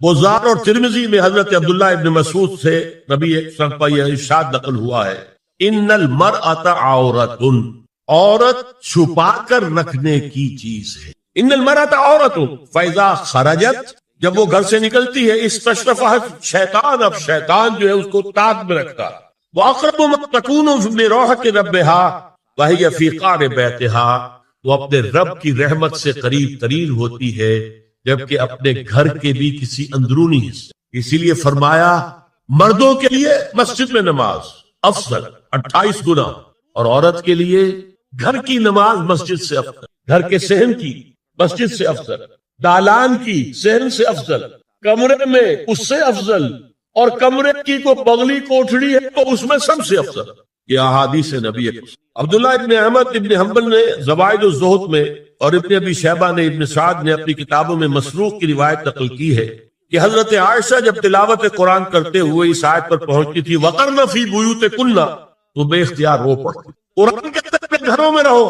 بزار اور ترمذی میں حضرت عبداللہ ابن مسعود سے نبی صلی اللہ علیہ وسلم کا یہ ارشاد نقل ہوا ہے، ان المرأۃ عورۃ، عورت چھپا کر رکھنے کی چیز ہے۔ ان المرأۃ عورۃ فاذا خرجت، جب وہ گھر سے نکلتی ہے، استشرفها شیطان، اب شیطان جو ہے اس کو تاک میں رکھتا ہے۔ واقرب ما تکون بروحۃ ربها وهي في قعر بیتها، وہ اپنے رب کی رحمت سے قریب ترین ہوتی ہے جبکہ اپنے گھر کے بھی کسی اندرونی حصے۔ اسی لیے فرمایا مردوں کے لیے مسجد میں نماز افضل 28 گنا، اور عورت کے لیے گھر کی نماز مسجد سے افضل، گھر کے صحن کی مسجد سے افضل، دالان کی صحن سے افضل، کمرے میں اس سے افضل، اور کمرے کی کوئی بغلی کوٹھڑی ہے تو اس میں سب سے افضل۔ یہ احادیث نبی عبداللہ ابن احمد ابن حنبل نے زوائد الزہد میں اور ابن ابی شیبہ نے، ابن سعد نے اپنی کتابوں میں مسروق کی روایت نقل کی ہے کہ حضرت عائشہ جب تلاوت قرآن کرتے ہوئے اس آیت پر پہنچتی تھی وَقَرْنَ فِي بُيُوتِكُنَّ، تو بے اختیار رو پڑتی، قرآن کہتے ہیں اپنے گھروں میں رہو۔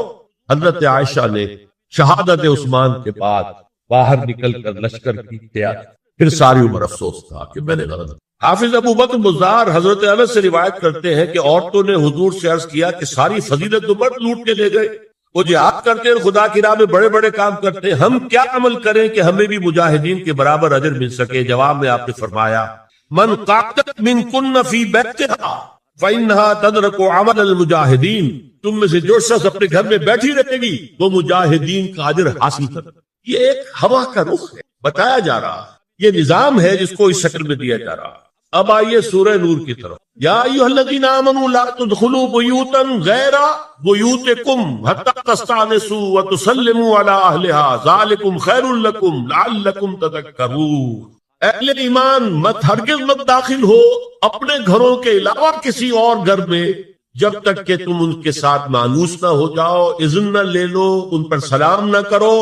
حضرت عائشہ نے شہادت عثمان کے بعد باہر نکل کر لشکر کی تیاری، پھر ساری عمر افسوس تھا کہ میں نے غلط۔ حافظ ابو بکر بزار حضرت انس سے روایت کرتے ہیں کہ عورتوں نے حضور سے عرض کیا کہ ساری فضیلت تو مرد لوٹ کے لے گئے، وہ جہاد کرتے ہیں، خدا کی راہ میں بڑے بڑے کام کرتے ہیں، ہم کیا عمل کریں کہ ہمیں بھی مجاہدین کے برابر اجر مل سکے؟ جواب میں آپ نے فرمایا من قاتت منکن فی بیتہا فإنها تدرک عمل المجاہدین، تم میں سے جو شخص اپنے گھر میں بیٹھی رہے گی وہ مجاہدین کا اجر حاصل کر۔ یہ ایک ہوا کا رخ ہے، بتایا جا رہا ہے، یہ نظام ہے جس کو اس شکل میں دیا جا رہا ہے۔ اب آئیے سورہ نور کی طرف۔ یا ایھا الذین آمنوا لا تدخلوا بیوتا غیر بیوتکم حتی تستأنسوا وتسلموا علی اہلہا ذالکم خیر لکم لعلکم تذکرون۔ اہل ایمان مت ہرگز مت داخل ہو اپنے گھروں کے علاوہ کسی اور گھر میں جب تک کہ تم ان کے ساتھ مانوس نہ ہو جاؤ، اذن نہ لے لو، ان پر سلام نہ کرو،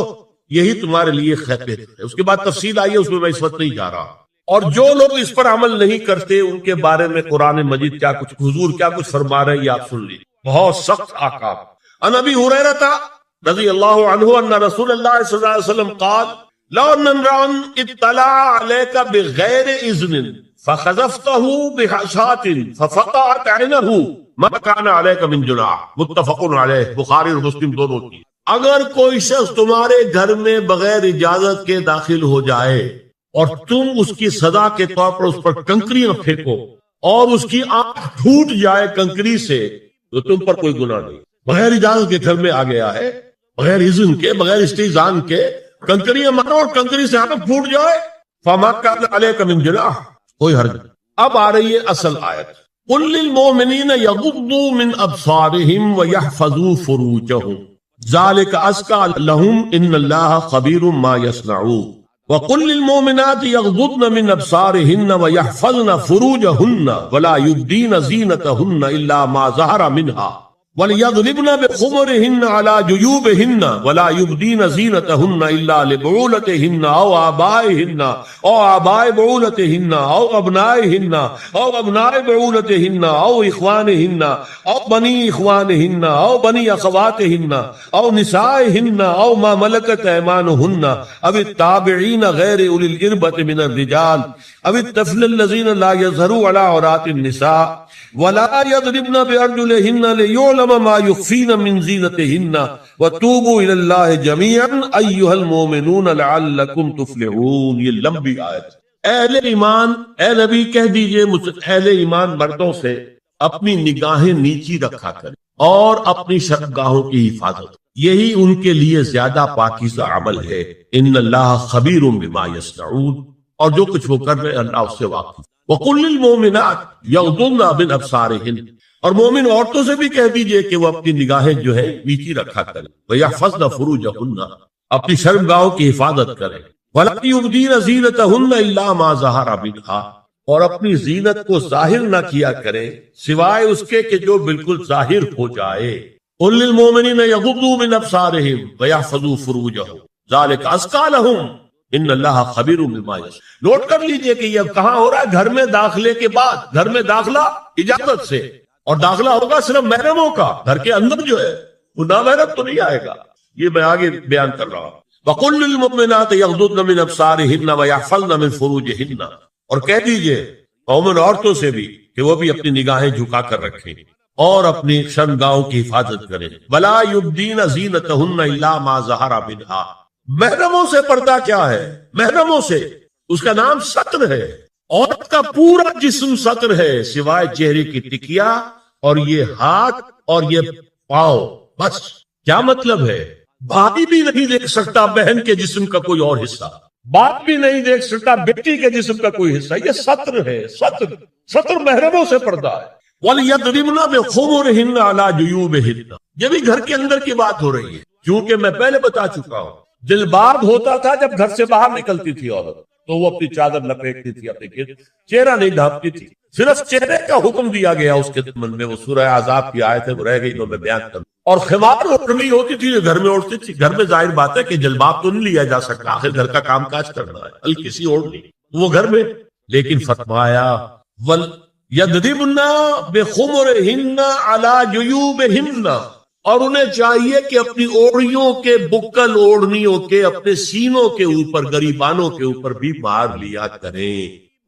یہی تمہارے لیے خیر ہے۔ اس کے بعد تفصیل آئی ہے، اس میں میں اس وقت نہیں جا رہا۔ اور جو لوگ اس پر عمل نہیں کرتے ان کے بارے میں قرآن مجید کیا کچھ حضور کیا کچھ فرما رہے ہیں یہ آپ سن لیجیے، بہت سخت احکام۔ عن ابی ہریرہ رضی اللہ عنہ ان رسول اللہ صلی اللہ علیہ وسلم قال لو ان امرا اطلع عليك بغیر اذن فخذفته بحشاة ففقعت عینه ما كان عليك من جناح، متفق علیہ، بخاری اور مسلم دونوں کی۔ اگر کوئی شخص تمہارے گھر میں بغیر اجازت کے داخل ہو جائے اور تم اس کی سزا کے طور پر اس پر کنکریاں پھینکو اور اس کی آنکھ پھوٹ جائے کنکری سے تو تم پر کوئی گناہ نہیں۔ بغیر اجازت کے گھر میں آ گیا ہے، بغیر اذن کے، بغیر استئذان کے کنکریاں مارو اور کنکری سے آنکھ پھوٹ جائے، فما كان عليك من جناح، کوئی حرج نہیں۔ اب آ رہی ہے اصل آیت، قل للمؤمنین یغضوا من ابصارهم ويحفظوا فروجهم ذلك ازكى لهم ان الله خبير ما يصنعون وَقُلْ لِلْمُؤْمِنَاتِ يَغْضُضْنَ مِنْ أَبْصَارِهِنَّ وَيَحْفَظْنَ فُرُوجَهُنَّ وَلَا يُبْدِينَ زِينَتَهُنَّ إِلَّا مَا ظَهَرَ مِنْهَا وَلْيَضْرِبْنَ بِخُمُرِهِنَّ عَلَى جُيُوبِهِنَّ وَلَا يُبْدِينَ زِينَتَهُنَّ إِلَّا لِبُعُولَتِهِنَّ أَوْ آبَائِهِنَّ أَوْ آبَاءِ بُعُولَتِهِنَّ أَوْ أَبْنَائِهِنَّ أَوْ أَبْنَاءِ بُعُولَتِهِنَّ أَوْ إِخْوَانِهِنَّ أَوْ بَنِي إِخْوَانِهِنَّ أَوْ بَنِي أَخَوَاتِهِنَّ أَوْ نِسَائِهِنَّ أَوْ مَا مَلَكَتْ أَيْمَانُهُنَّ أَوِ التَّابِعِينَ غَيْرِ أُولِي الْإِرْبَةِ مِنَ الرِّجَالِ أَوِ الطَّفْلِ الَّذِينَ لَا يَظْهَرُوا عَلَى عَوْرَاتِ النِّسَاءِ وَلَا يَضْرِبْنَ بِأَرْجُلِهِنَّ لِيُعْلَمَ مَا يُخْفِينَ مِنْ زِينَتِهِنَّ وَتُوبُوا إِلَى اللَّهِ جَمِيعًا أَيُّهَا الْمُؤْمِنُونَ لَعَلَّكُمْ تُفْلِحُونَ۔ یہ لمبی آیت۔ اہل ایمان، اے نبی کہہ دیجئے اہل ایمان مردوں سے اپنی نگاہیں نیچی رکھا کریں اور اپنی شرمگاہوں کی حفاظت، یہی ان کے لیے زیادہ پاکیزہ عمل ہے۔ ان اللہ خبیر بما یصنعون، اور جو کچھ وہ کر رہے اللہ اس سے واقف۔ وَقُلْ لِلْمُؤْمِنَاتِ يَغْضُضْنَ مِنْ أَبْصَارِهِنَّ، اور مومن عورتوں سے بھی کہہ دیجئے کہ وہ اپنی نگاہیں جو ہے نیچی رکھا کریں، وَيَحْفَظْنَ فُرُوجَهُنَّ، اپنی شرمگاہوں کی حفاظت کریں، وَلَا يُبْدِينَ زِينَتَهُنَّ إِلَّا مَا ظَهَرَ مِنْهَا، اور اپنی زینت کو ظاہر نہ کیا کریں سوائے اس کے کہ جو بالکل ظاہر ہو جائے۔ قُلْ لِلْمُؤْمِنِينَ يَغُضُّوا مِنْ أَبْصَارِهِمْ وَيَحْفَظُوا فُرُوجَهُمْ ذَلِكَ أَزْكَىٰ لَهُمْ ان اللہ خبیر بما یصنعون۔ نوٹ کر لیجئے کہ یہ کہاں ہو رہا ہے؟ گھر میں داخلے کے بعد، گھر میں داخلہ اجازت سے، اور داخلہ ہوگا صرف محرموں کا، گھر کے اندر جو ہے وہ نامحرم تو نہیں آئے گا۔ یہ میں آگے بیان کر رہا ہوں۔ وَقُلْ لِلْمُؤْمِنَاتِ يَغْضُضْنَ مِنْ أَبْصَارِهِنَّ وَيَحْفَظْنَ مِنْ فُرُوجِهِنَّ، اور کہہ دیجئے مومن عورتوں سے بھی کہ وہ بھی اپنی نگاہیں جھکا کر رکھیں اور اپنی شرمگاہوں کی حفاظت کریں. وَلَا يُبْدِينَ زِينَتَهُنَّ إِلَّا مَا ظَهَرَ مِنْهَا. محرموں سے پردہ کیا ہے؟ محرموں سے، اس کا نام ستر ہے. عورت کا پورا جسم ستر ہے سوائے چہرے کی ٹکیا اور یہ ہاتھ اور یہ پاؤں. بس کیا مطلب ہے؟ بھائی بھی نہیں دیکھ سکتا بہن کے جسم کا کوئی اور حصہ، باپ بھی نہیں دیکھ سکتا بیٹی کے جسم کا کوئی حصہ. یہ ستر ہے، ستر محرموں سے پردہ ہے. وَلْيَضْرِبْنَ بِخُمُرِهِنَّ عَلَى جُيُوبِهِنَّ. یہ بھی گھر کے اندر کی بات ہو رہی ہے، کیونکہ میں پہلے بتا چکا ہوں جلباب ہوتا تھا جب گھر سے باہر نکلتی تھی عورت تو وہ اپنی چادر لپیٹتی تھی، اپنے چہرہ نہیں ڈھانپتی تھی. صرف چہرے کا حکم دیا گیا اس کے ضمن میں، وہ سورہ احزاب کی آیت ہے، وہ رہ گئی تو میں بیان کروں. اور خمار اوڑھنی ہوتی تھی جو گھر میں اوڑھتی تھی. گھر میں ظاہر بات ہے کہ جلباب تو نہیں لیا جا سکتا، آخر گھر کا کام کاج کرنا ہے، ہلکی سی اوڑھنی وہ گھر میں. لیکن فرمایا وَلْيَضْرِبْنَ بِخُمُرِهِنَّ عَلَى جُيُوبِهِنَّ، اور انہیں چاہیے کہ اپنی اوڑھیوں کے، بکل اوڑھنیوں کے اپنے سینوں کے اوپر، گریبانوں کے اوپر بھی مار لیا کریں.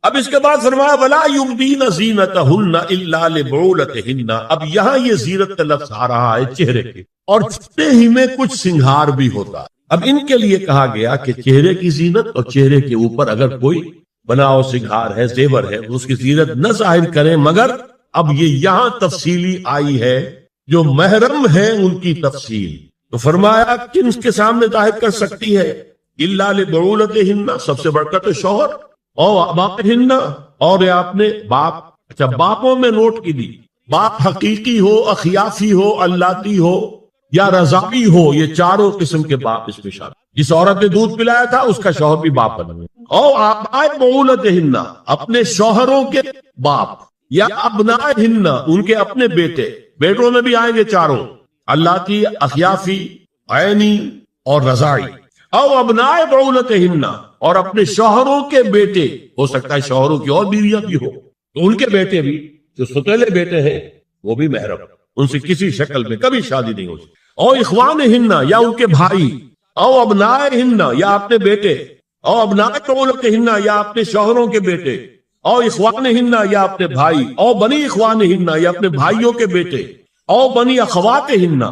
اب اس کے بعد فرمایا وَلَا يُبْدِينَ زِينَتَهُنَّ إِلَّا لِبُعُولَتِهِنَّ. اب یہاں یہ زینت کا لفظ آ رہا ہے چہرے کے، اور چہرے ہی میں کچھ سنگھار بھی ہوتا ہے. اب ان کے لیے کہا گیا کہ چہرے کی زینت اور چہرے کے اوپر اگر کوئی بناؤ سنگھار ہے، زیور ہے، اس کی زینت نہ ظاہر کریں. مگر اب یہ یہاں تفصیلی آئی ہے، جو محرم ہے ان کی تفصیل. تو فرمایا کن کے سامنے ظاہر کر سکتی ہے؟ الا لبعولتہن، سب سے بڑھ کر تو شوہر، اور آبائہن، اور یہ آپ نے باپ. اچھا، باپوں میں نوٹ کی دی، باپ حقیقی ہو، اخیافی ہو، اللاتی ہو یا رضاعی ہو، یہ چاروں قسم کے باپ اس میں شامل. جس عورت نے دودھ پلایا تھا اس کا شوہر بھی باپ بنے. اور آبائے بعولتہن، اپنے شوہروں کے باپ، یا ابنائہن، ان کے اپنے بیٹے. بیٹوں میں بھی آئیں گے چاروں، اللاتی، اخیافی، عینی اور رضاعی. او ابنائے بعولتہن، اور اپنے شوہروں کے بیٹے، ہو سکتا ہے شوہروں کی اور بیویاں بھی ہو تو ان کے بیٹے بھی، جو ستیلے بیٹے ہیں وہ بھی محرم، ان سے کسی شکل میں کبھی شادی نہیں ہو سکتی. او اخوانہن، یا ان کے بھائی. او ابنائہن، یا اپنے بیٹے. او ابنائے بعولتہن، یا اپنے شوہروں کے بیٹے. او اخوانہن، یا اپنے بھائی. او بنی اخوانہن، یا اپنے بھائیوں کے بیٹے. او بنی اخواتہن،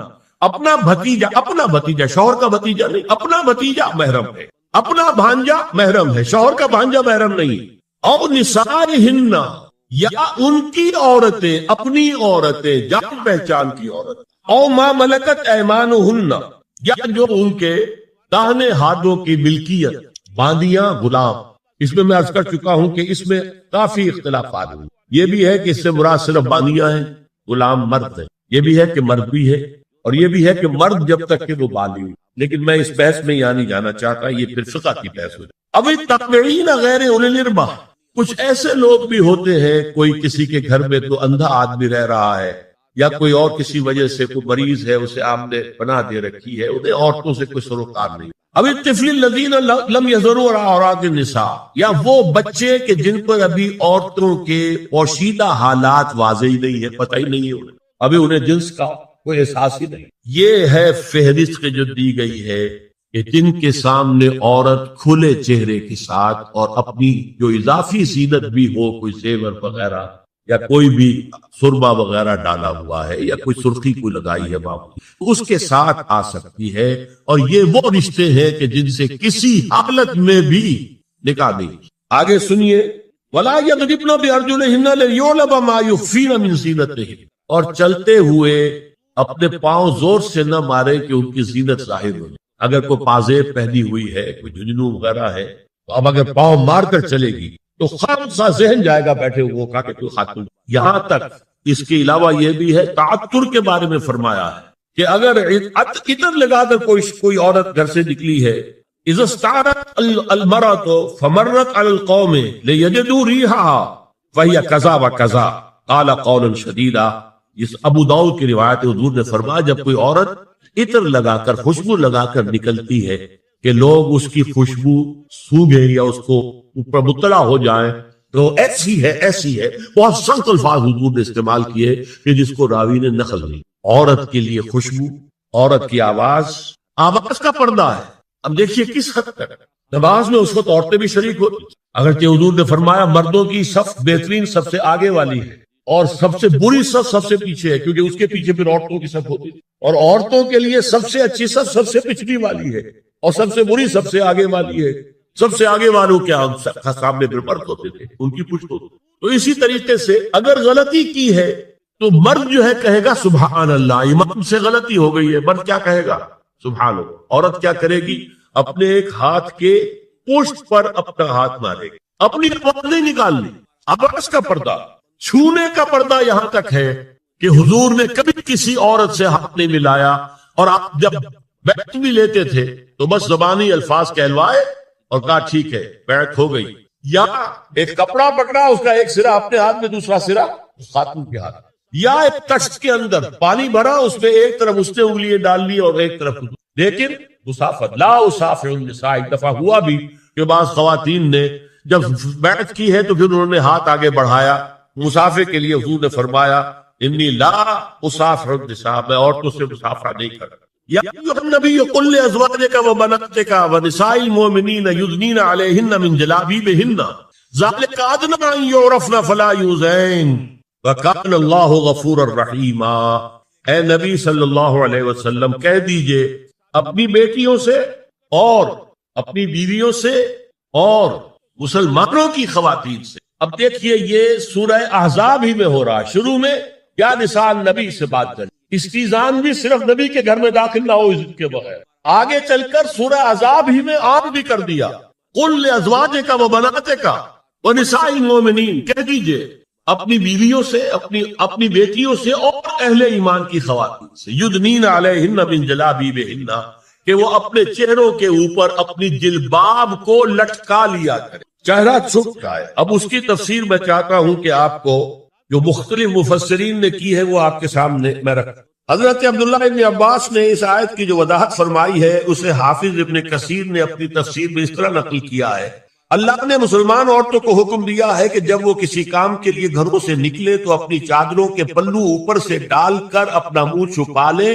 اپنا بھتیجا. اپنا بھتیجا، شوہر کا بھتیجا نہیں، اپنا بھتیجا محرم ہے. اپنا بھانجا محرم ہے، شوہر کا بھانجا محرم نہیں. او نسائہن، یا ان کی عورتیں، اپنی عورتیں، جان پہچان کی عورت. او ما ملکت ایمانہن، یا جو ان کے داہنے ہاتھوں کی ملکیت، باندیاں، غلام. اس میں عرض کر چکا ہوں کہ اس میں کافی اختلافات ہیں. یہ بھی ہے کہ اس سے مراد صرف باندیاں ہیں، غلام مرد ہے. یہ بھی ہے کہ مرد بھی ہے، اور یہ بھی ہے کہ مرد جب تک کہ وہ بالغ. لیکن میں اس بحث میں یہاں نہیں جانا چاہتا، یہ پھر فقہ کی بحث ہو جائے. اب التابعین غیر اولی الارباح، کچھ ایسے لوگ بھی ہوتے ہیں، کوئی کسی کے گھر میں تو اندھا آدمی رہ رہا ہے، یا کوئی اور کسی وجہ سے کوئی مریض ہے، اسے آپ نے پناہ دے رکھی ہے، انہیں عورتوں سے کوئی سروکار نہیں. اب الطفل الذین لم یظہروا علی عورات النساء، یا وہ بچے کہ جن پر ابھی عورتوں کے پوشیدہ حالات واضح نہیں ہے، پتہ ہی نہیں ہے انہیں، ابھی انہیں جنس کا کوئی احساس ہی نہیں. یہ ہے فہرست کے جو دی گئی ہے کہ جن کے سامنے عورت کھلے چہرے کے ساتھ اور اپنی جو اضافی زینت بھی ہو، کوئی زیور وغیرہ یا کوئی بھی سرما وغیرہ ڈالا ہوا ہے یا کوئی سرخی کو لگائی ہے باپ، اس کے ساتھ آ سکتی ہے. اور یہ وہ رشتے ہیں کہ جن سے کسی حالت میں بھی نکاح نہیں. آگے سنیے وَلَا يَضْرِبْنَ بِأَرْجُلِهِنَّ لِيُعْلَمَ مَا يُخْفِينَ مِنْ زِينَتِهِنَّ، اور چلتے ہوئے اپنے پاؤں زور سے نہ مارے کہ ان کی زینت ظاہر ہو جائے. اگر کوئی پازیب پہنی ہوئی ہے، کوئی جھنجھنو وغیرہ ہے، تو اب اگر پاؤں مار کر چلے گی تو خامخواہ ذہن جائے گا بیٹھے ہوئے کا کہ کوئی خاتون. یہاں تک اس کے علاوہ یہ بھی ہے، تعطر کے بارے میں فرمایا ہے کہ اگر عطر لگا کر کوئی عورت گھر سے نکلی ہے، اذا استعارت المرأة فمرت على القوم ليجدوا ريحها فهي كذا وكذا قال قولا شديدا. اس ابو داؤد کی روایت، حضور نے فرمایا جب کوئی عورت عطر لگا کر، خوشبو لگا کر نکلتی ہے کہ لوگ اس کی خوشبو سونگیں یا اس کو اوپر مطلع ہو جائیں تو ایسی ہے، ایسی ہے. بہت سخت الفاظ حضور نے استعمال کیے کہ جس کو راوی نے نقل نہیں. عورت کے لیے خوشبو، عورت کی آواز کا پردہ ہے. اب دیکھیے کس حد تک نماز میں اس وقت عورتیں بھی شریک ہوتی، اگرچہ حضور نے فرمایا مردوں کی صف بہترین سب سے آگے والی ہے اور سب سے بری صف سب سے پیچھے ہے، کیونکہ اس کے پیچھے پھر عورتوں کی صف ہوتی تھی، اور عورتوں کے لیے سب سے اچھی صف سب سے پچھلی والی ہے اور سب سے بری سب سے آگے والی ہے۔ سب سے آگے والوں کے سامنے پھر مرد ہوتے تھے، ان کی پشت ہوتی۔ تو اسی طریقے سے اگر غلطی کی ہے تو مرد جو ہے کہے گا سبحان اللہ، امام سے غلطی ہو گئی ہے، مرد کیا کہے گا؟ سبحان اللہ۔ عورت کیا کرے گی؟ اپنے ایک ہاتھ کے پشت پر اپنا ہاتھ مارے گی، اپنی آواز نہیں نکالنی۔ عباس کا پردہ، چھونے کا پردہ یہاں تک ہے کہ حضور نے کبھی کسی عورت سے ہاتھ نہیں ملایا، اور آپ جب بیعت بھی لیتے تھے تو بس زبانی الفاظ کہلوائے اور کہا ٹھیک ہے بیعت ہو گئی، یا ایک کپڑا پکڑا، اس کا ایک سرا اپنے ہاتھ میں دوسرا سرا خاتون کے ہاتھ، یا ایک تشت کے اندر پانی بھرا، اس میں ایک طرف اس نے انگلیاں ڈال لی اور ایک طرف، لیکن مسافت لا اسافر النساء۔ ایک دفعہ ہوا بھی کہ بعض خواتین نے جب بیعت کی ہے تو پھر انہوں نے ہاتھ آگے بڑھایا مسافر کے لیے، حضور نے فرمایا انی لا اسافر النساء، میں عورتوں سے مسافرہ نہیں کرتا۔ یا ایھا النبی قل لازواجک وبناتک ونساء المؤمنین یدنین علیہن من جلابیبہن ذلک ادنی ان یعرفن فلا یؤذین وکان اللہ غفورا رحیما۔ اے نبی صلی اللہ علیہ وسلم کہہ دیجئے اپنی بیٹیوں سے اور اپنی بیویوں سے اور مسلمانوں کی خواتین سے۔ اب دیکھیے یہ سورہ احزاب ہی میں ہو رہا ہے، شروع میں یا نساء نبی سے بات کریں، استیزان بھی صرف نبی کے گھر میں داخل نہ ہو اذن کے بغیر، آگے چل کر سورہ احزاب ہی میں عام بھی کر دیا، قل لازواجک وبناتک ونساء المؤمنین، کہہ دیجئے اپنی بیویوں سے، اپنی بیٹیوں سے اور اہل ایمان کی خواتین سے، یدنین علیہن من جلابیبہن، کہ وہ اپنے چہروں کے اوپر اپنی جلباب کو لٹکا لیا کرے، چہرہ چھپ جائے۔ اب اس کی تفسیر میں چاہتا ہوں کہ آپ کو جو مختلف مفسرین نے کی ہے وہ آپ کے سامنے میں رکھتا۔ حضرت عبداللہ ابن عباس نے اس آیت کی جو وضاحت فرمائی ہے اسے حافظ ابن کثیر نے اپنی تفسیر میں اس طرح نقل کیا ہے، اللہ نے مسلمان عورتوں کو حکم دیا ہے کہ جب وہ کسی کام کے لیے گھروں سے نکلے تو اپنی چادروں کے پلو اوپر سے ڈال کر اپنا منہ چھپا لے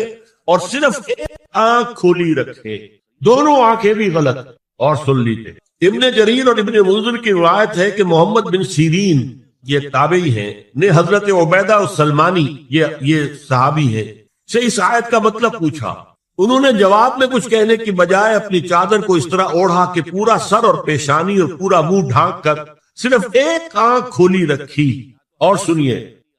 اور صرف ایک آنکھ کھولی رکھے، دونوں آنکھیں بھی غلط، اور سن لیجیے ابن جریر اور ابن منذر کی روایت ہے کہ محمد بن سیرین یہ تابعی ہیں نے حضرت عبیدہ السلمانی یہ صحابی ہیں سے اس آیت کا مطلب پوچھا، انہوں نے جواب میں کچھ کہنے کی بجائے اپنی چادر کو اس طرح اوڑھا کہ پورا سر اور پیشانی اور پورا منہ ڈھانک کر صرف ایک آنکھ کھولی رکھی۔ اور سنیے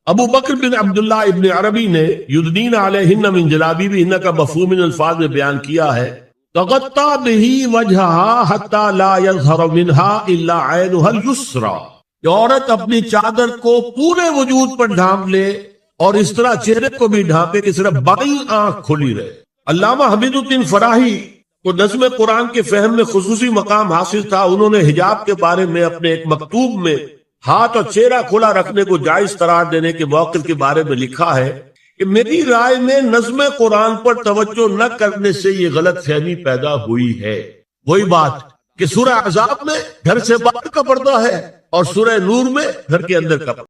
ابو بکر بن عبداللہ ابن عربی نے یدنین علیہن من جلابیبہن کا مفہوم ان الفاظ میں بیان کیا ہے، تغطى به وجهها حتى لا يظهر منها الا عينها اليسرى، کہ عورت اپنی چادر کو پورے وجود پر ڈھانپ لے اور اس طرح چہرے کو بھی ڈھانپے کہ صرف بائیں آنکھ کھلی رہے۔ علامہ حمید الدین فراہی کو نظم قرآن کے فہم میں خصوصی مقام حاصل تھا، انہوں نے حجاب کے بارے میں اپنے ایک مکتوب میں ہاتھ اور چہرہ کھلا رکھنے کو جائز قرار دینے کے موقف کے بارے میں لکھا ہے کہ میری رائے میں نظم قرآن پر توجہ نہ کرنے سے یہ غلط فہمی پیدا ہوئی ہے۔ وہی بات کہ سورہ احزاب میں گھر سے باہر کا پردہ ہے اور سورہ نور میں گھر کے اندر کا پردہ۔